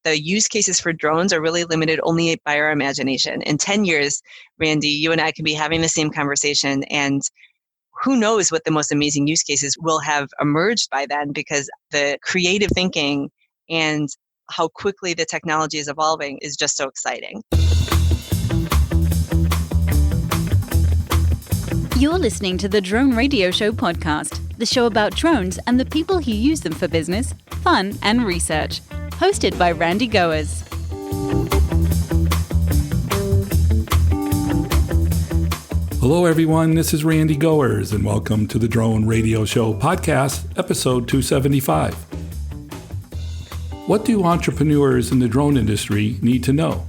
the use cases for drones are really limited only by our imagination. In 10 years, Randy, you and I can be having the same conversation, and who knows what the most amazing use cases will have emerged by then, because the creative thinking and how quickly the technology is evolving is just so exciting. You're listening to the Drone Radio Show podcast, the show about drones and the people who use them for business, fun, and research. Hosted by Randy Goers. Hello, everyone. This is Randy Goers, and welcome to the Drone Radio Show podcast, episode 275. What do entrepreneurs in the drone industry need to know?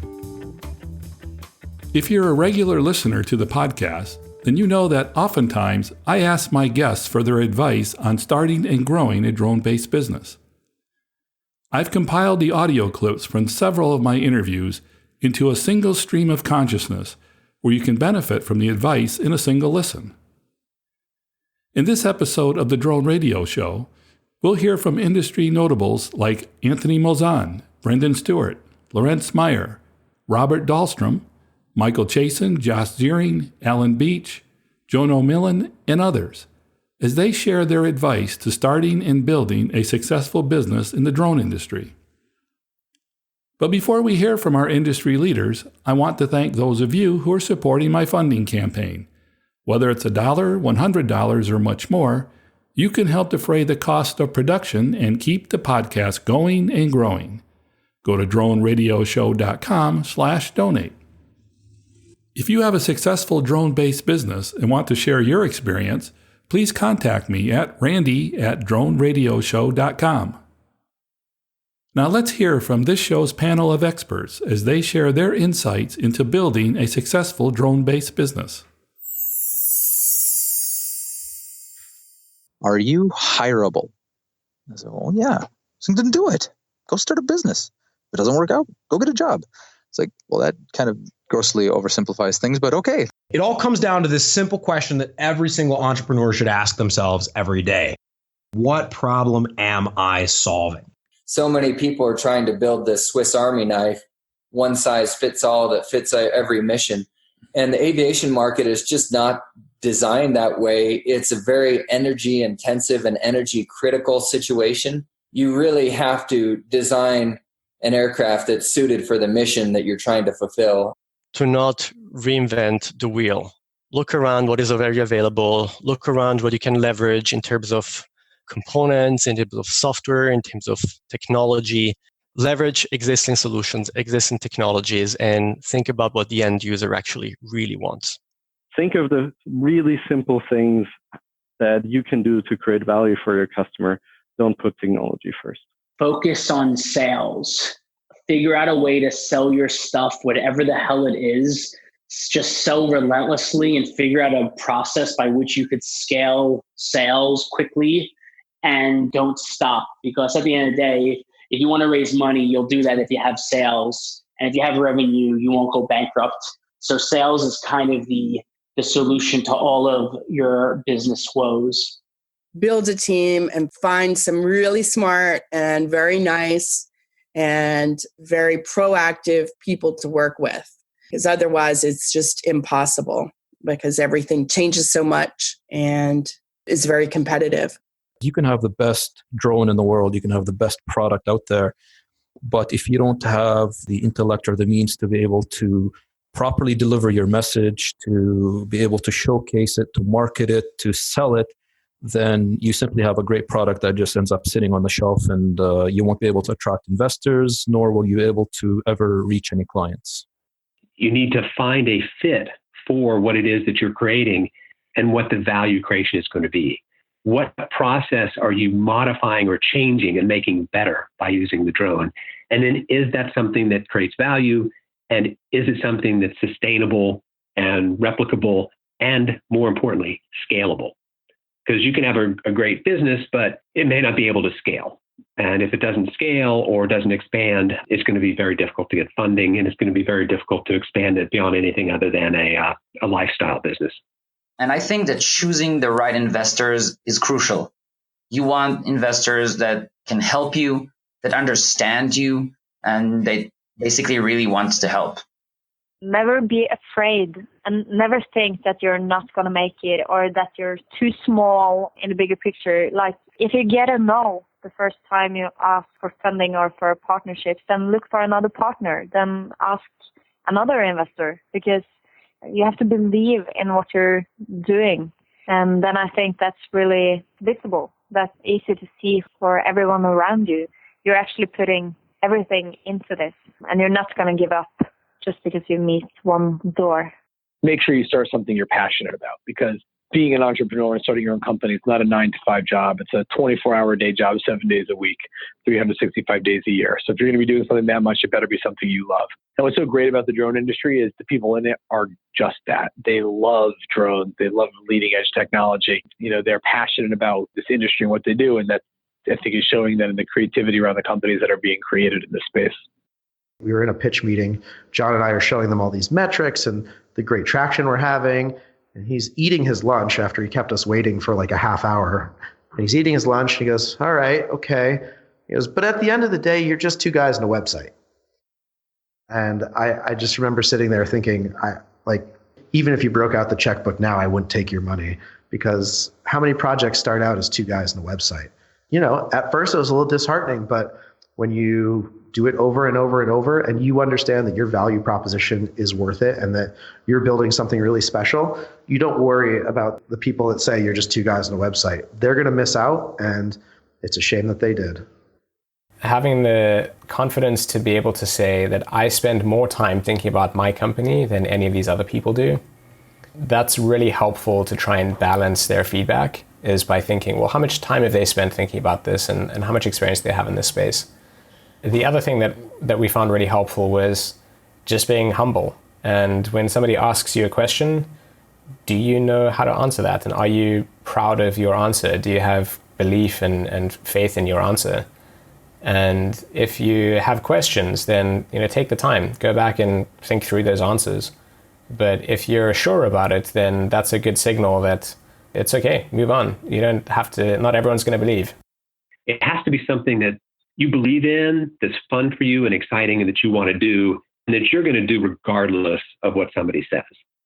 If you're a regular listener to the podcast, then you know that oftentimes I ask my guests for their advice on starting and growing a drone-based business. I've compiled the audio clips from several of my interviews into a single stream of consciousness where you can benefit from the advice in a single listen. In this episode of the Drone Radio Show, we'll hear from industry notables like Anthony Molzahn, Brendan Stewart, Lorenz Meier, Robert Dalhstrom, Michael Chasen, Josh Ziering, Alan Beach, Jono Millen, and others, as they share their advice to starting and building a successful business in the drone industry. But before we hear from our industry leaders, I want to thank those of you who are supporting my funding campaign. Whether it's $1, $100, or much more, you can help defray the cost of production and keep the podcast going and growing. Go to droneradioshow.com/donate. If you have a successful drone-based business and want to share your experience, please contact me at randy@droneradioshow.com. Now let's hear from this show's panel of experts as they share their insights into building a successful drone-based business. Are you hireable? I said, well, yeah. So then do it. Go start a business. If it doesn't work out, go get a job. It's like, well, that kind of grossly oversimplifies things, but okay. It all comes down to this simple question that every single entrepreneur should ask themselves every day. What problem am I solving? So many people are trying to build this Swiss Army knife, one size fits all that fits every mission. And the aviation market is just not designed that way. It's a very energy intensive and energy critical situation. You really have to design an aircraft that's suited for the mission that you're trying to fulfill. To not reinvent the wheel. Look around what is already available. Look around what you can leverage in terms of components, in terms of software, in terms of technology. Leverage existing solutions, existing technologies, and think about what the end user actually really wants. Think of the really simple things that you can do to create value for your customer. Don't put technology first. Focus on sales. Figure out a way to sell your stuff, whatever the hell it is. Just sell relentlessly and figure out a process by which you could scale sales quickly, and don't stop. Because at the end of the day, if you want to raise money, you'll do that if you have sales. And if you have revenue, you won't go bankrupt. So sales is kind of the solution to all of your business woes. Build a team and find some really smart and very nice and very proactive people to work with. Because otherwise it's just impossible, because everything changes so much and is very competitive. You can have the best drone in the world, you can have the best product out there, but if you don't have the intellect or the means to be able to properly deliver your message, to be able to showcase it, to market it, to sell it, then you simply have a great product that just ends up sitting on the shelf, and you won't be able to attract investors, nor will you be able to ever reach any clients. You need to find a fit for what it is that you're creating and what the value creation is going to be. What process are you modifying or changing and making better by using the drone? And then is that something that creates value? And is it something that's sustainable and replicable and, more importantly, scalable? Because you can have a great business, but it may not be able to scale. And if it doesn't scale or doesn't expand, it's going to be very difficult to get funding, and it's going to be very difficult to expand it beyond anything other than a lifestyle business. And I think that choosing the right investors is crucial. You want investors that can help you, that understand you, and they basically really want to help. Never be afraid and never think that you're not going to make it or that you're too small in the bigger picture. Like if you get a no the first time you ask for funding or for partnerships, then look for another partner, then ask another investor, because you have to believe in what you're doing. And then I think that's really visible. That's easy to see for everyone around you. You're actually putting everything into this, and you're not going to give up just because you meet one door. Make sure you start something you're passionate about, because being an entrepreneur and starting your own company, it's not a 9-to-5 job. It's a 24-hour day job, 7 days a week, 365 days a year. So if you're going to be doing something that much, it better be something you love. And what's so great about the drone industry is the people in it are just that. They love drones. They love leading edge technology. You know, they're passionate about this industry and what they do. And that, I think, is showing that in the creativity around the companies that are being created in this space. We were in a pitch meeting. John and I are showing them all these metrics and the great traction we're having. And he's eating his lunch after he kept us waiting for like a half hour. And he's eating his lunch and he goes, all right, okay. He goes, but at the end of the day, you're just two guys and a website. And I just remember sitting there thinking, even if you broke out the checkbook now, I wouldn't take your money, because how many projects start out as two guys and a website? You know, at first it was a little disheartening, but when you do it over and over and over, and you understand that your value proposition is worth it and that you're building something really special, you don't worry about the people that say you're just two guys on a website. They're going to miss out, and it's a shame that they did. Having the confidence to be able to say that I spend more time thinking about my company than any of these other people do, that's really helpful to try and balance their feedback, is by thinking, well, how much time have they spent thinking about this, and how much experience they have in this space. The other thing that we found really helpful was just being humble. And when somebody asks you a question, do you know how to answer that? And are you proud of your answer? Do you have belief and faith in your answer? And if you have questions, then take the time, go back and think through those answers. But if you're sure about it, then that's a good signal that it's okay, move on. You don't have to, not everyone's going to believe. It has to be something that you believe in, that's fun for you and exciting, and that you want to do, and that you're going to do regardless of what somebody says.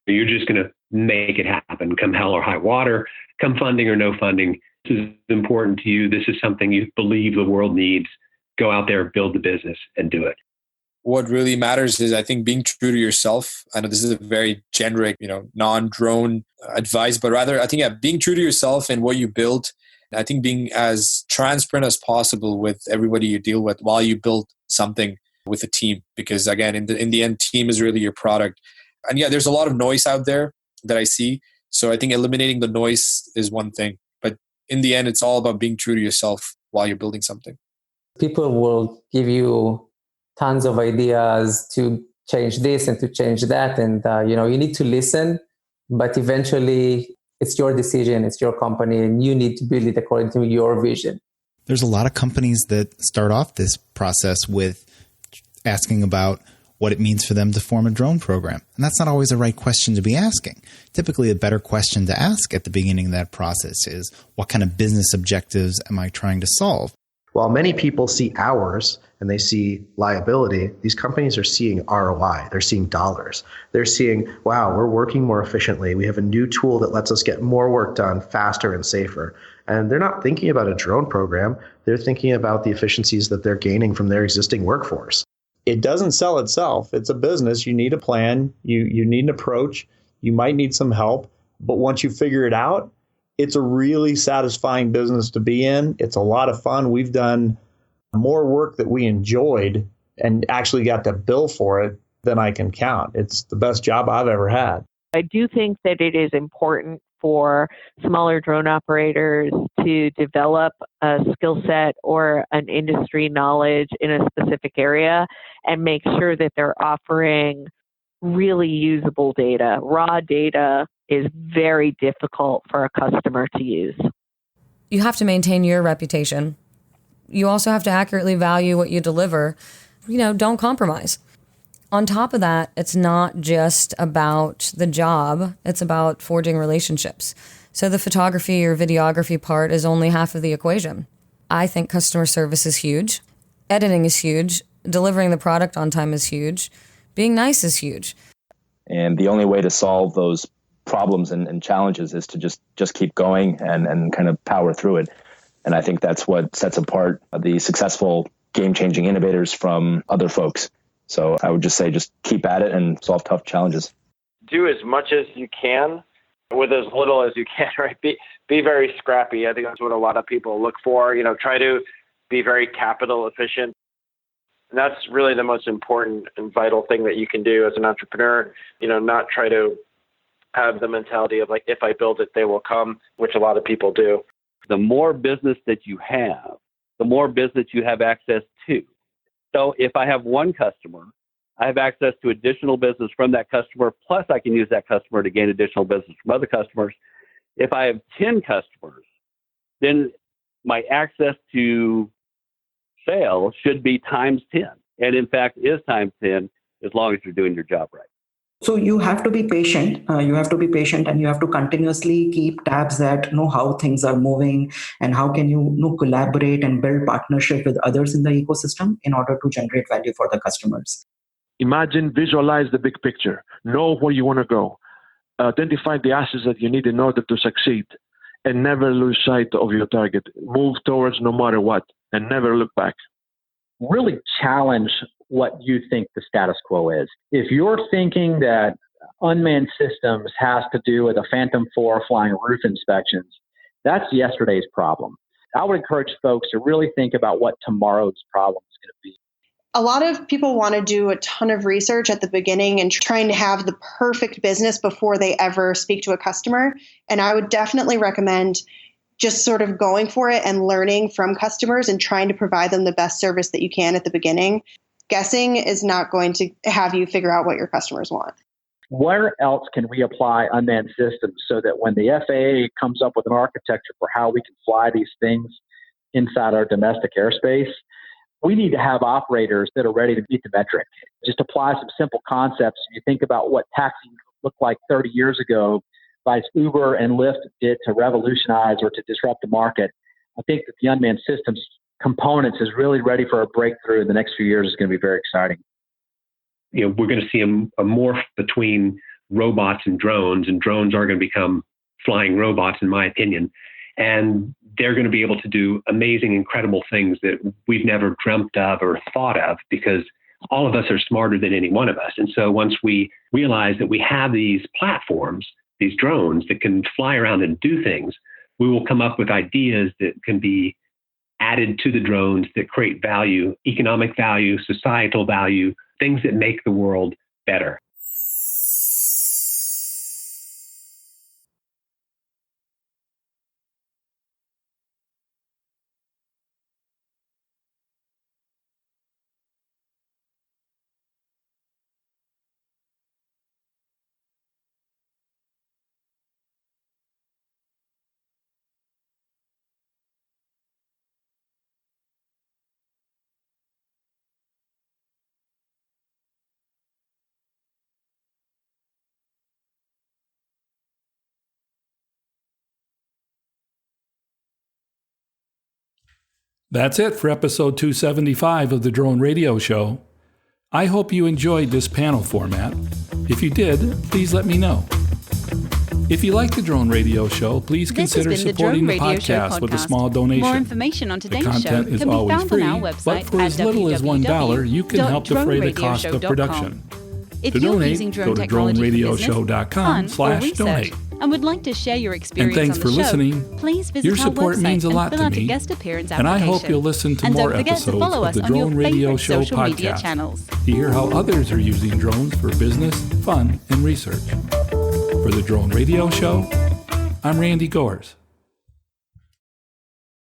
You're just going to make it happen, come hell or high water, come funding or no funding. This is important to you. This is something you believe the world needs. Go out there, build the business, and do it. What really matters is, I think, being true to yourself. I know this is a very generic, non-drone advice, but rather, I think, being true to yourself and what you build. I think being as transparent as possible with everybody you deal with while you build something with a team, because again, in the end, team is really your product. And yeah, there's a lot of noise out there that I see. So I think eliminating the noise is one thing, but in the end, it's all about being true to yourself while you're building something. People will give you tons of ideas to change this and to change that. And, you need to listen, but eventually it's your decision, it's your company, and you need to build it according to your vision. There's a lot of companies that start off this process with asking about what it means for them to form a drone program. And that's not always the right question to be asking. Typically, a better question to ask at the beginning of that process is, what kind of business objectives am I trying to solve? While many people see hours and they see liability, these companies are seeing ROI. They're seeing dollars. They're seeing, wow, we're working more efficiently. We have a new tool that lets us get more work done faster and safer. And they're not thinking about a drone program. They're thinking about the efficiencies that they're gaining from their existing workforce. It doesn't sell itself. It's a business. You need a plan. You need an approach. You might need some help. But once you figure it out, it's a really satisfying business to be in. It's a lot of fun. We've done more work that we enjoyed and actually got to bill for it than I can count. It's the best job I've ever had. I do think that it is important for smaller drone operators to develop a skill set or an industry knowledge in a specific area and make sure that they're offering really usable data. Raw data is very difficult for a customer to use. You have to maintain your reputation. You also have to accurately value what you deliver. Don't compromise. On top of that, it's not just about the job, it's about forging relationships. So the photography or videography part is only half of the equation. I think customer service is huge. Editing is huge. Delivering the product on time is huge. Being nice is huge. And the only way to solve those problems and challenges is to just keep going and kind of power through it. And I think that's what sets apart the successful game-changing innovators from other folks. So I would just say just keep at it and solve tough challenges. Do as much as you can with as little as you can, right? Be very scrappy. I think that's what a lot of people look for. Try to be very capital efficient. And that's really the most important and vital thing that you can do as an entrepreneur. Not try to have the mentality of like, if I build it, they will come, which a lot of people do. The more business that you have, the more business you have access to. So if I have one customer, I have access to additional business from that customer, plus I can use that customer to gain additional business from other customers. If I have 10 customers, then my access to sales should be times 10. And in fact, is times 10 as long as you're doing your job right. So you have to be patient. And you have to continuously keep tabs at how things are moving and how can you collaborate and build partnership with others in the ecosystem in order to generate value for the customers. Imagine, visualize the big picture. Know where you want to go. Identify the assets that you need in order to succeed, and never lose sight of your target. Move towards no matter what, and never look back. Really challenge what you think the status quo is. If you're thinking that unmanned systems has to do with a Phantom 4 flying roof inspections, that's yesterday's problem. I would encourage folks to really think about what tomorrow's problem is going to be. A lot of people want to do a ton of research at the beginning and trying to have the perfect business before they ever speak to a customer. And I would definitely recommend just sort of going for it and learning from customers and trying to provide them the best service that you can at the beginning. Guessing is not going to have you figure out what your customers want. Where else can we apply unmanned systems so that when the FAA comes up with an architecture for how we can fly these things inside our domestic airspace, we need to have operators that are ready to meet the metric. Just apply some simple concepts. You think about what taxi looked like 30 years ago, like Uber and Lyft did to revolutionize or to disrupt the market. I think that the unmanned systems components is really ready for a breakthrough in the next few years. Is going to be very exciting. We're going to see a morph between robots and drones are going to become flying robots, in my opinion. And they're going to be able to do amazing, incredible things that we've never dreamt of or thought of, because all of us are smarter than any one of us. And so once we realize that we have these platforms, these drones that can fly around and do things, we will come up with ideas that can be added to the drones that create value, economic value, societal value, things that make the world better. That's it for episode 275 of the Drone Radio Show. I hope you enjoyed this panel format. If you did, please let me know. If you like the Drone Radio Show, please consider supporting the podcast with a small donation. More information on today's show can be found free, on our website, but for as little as $1, you can help defray the cost of production. If to you're donate, using drone go to technology droneradioshow.com/donate. and would like to share your experience And thanks on for the listening. show, please visit Your our support website means a lot and fill to out a me, guest appearance and I application. hope you'll listen to And more don't forget to episodes follow of us the on your Drone Radio favorite Show social media podcast channels. to hear how others are using drones for business, fun, and research. For the Drone Radio Show, I'm Randy Gores.